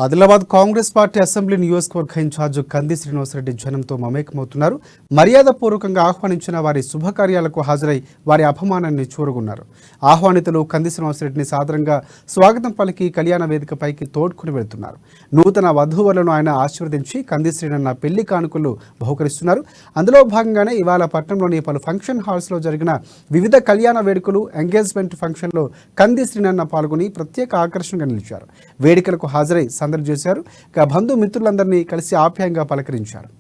Adilabad Congress party assembly నియోజకవర్గ incharge కంది శ్రీనివాసరెడ్డి జనంతో మమేకమవుతున్నారు. మర్యాదపూర్వకంగా ఆహ్వానించిన వారి శుభకార్యాలకు హాజరై వారి అపమానాన్ని చూరగొన్నారు. ఆహ్వానితులు కంది శ్రీనివాసరెడ్డిని సాదరంగా స్వాగతం పలికి కళ్యాణ వేదికపైకి తోడ్కొని వెళ్తున్నారు. నూతన వధూవరులను ఆయన ఆశీర్వదించి కంది శ్రీనన్న పెళ్లి కానుకలు బహుకరిస్తున్నారు. అందులో భాగంగానే ఇవాళ పట్టణంలోని పలు ఫంక్షన్ హాల్స్లో జరిగిన వివిధ కళ్యాణ వేడుకలు, ఎంగేజ్మెంట్ ఫంక్షన్లో కంది శ్రీనన్న పాల్గొని ప్రత్యేక ఆకర్షణగా నిలిచారు. వేడుకలకు హాజరై సందడి చేశారు. ఇక బంధుమిత్రులందరినీ కలిసి ఆప్యాయంగా పలకరించారు.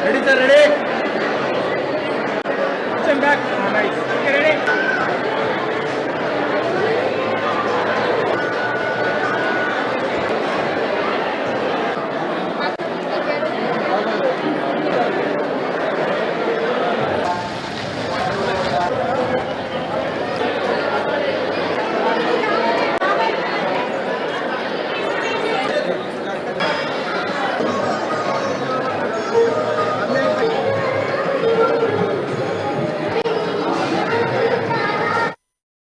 Ready, sir, ready? Push him back. Nice.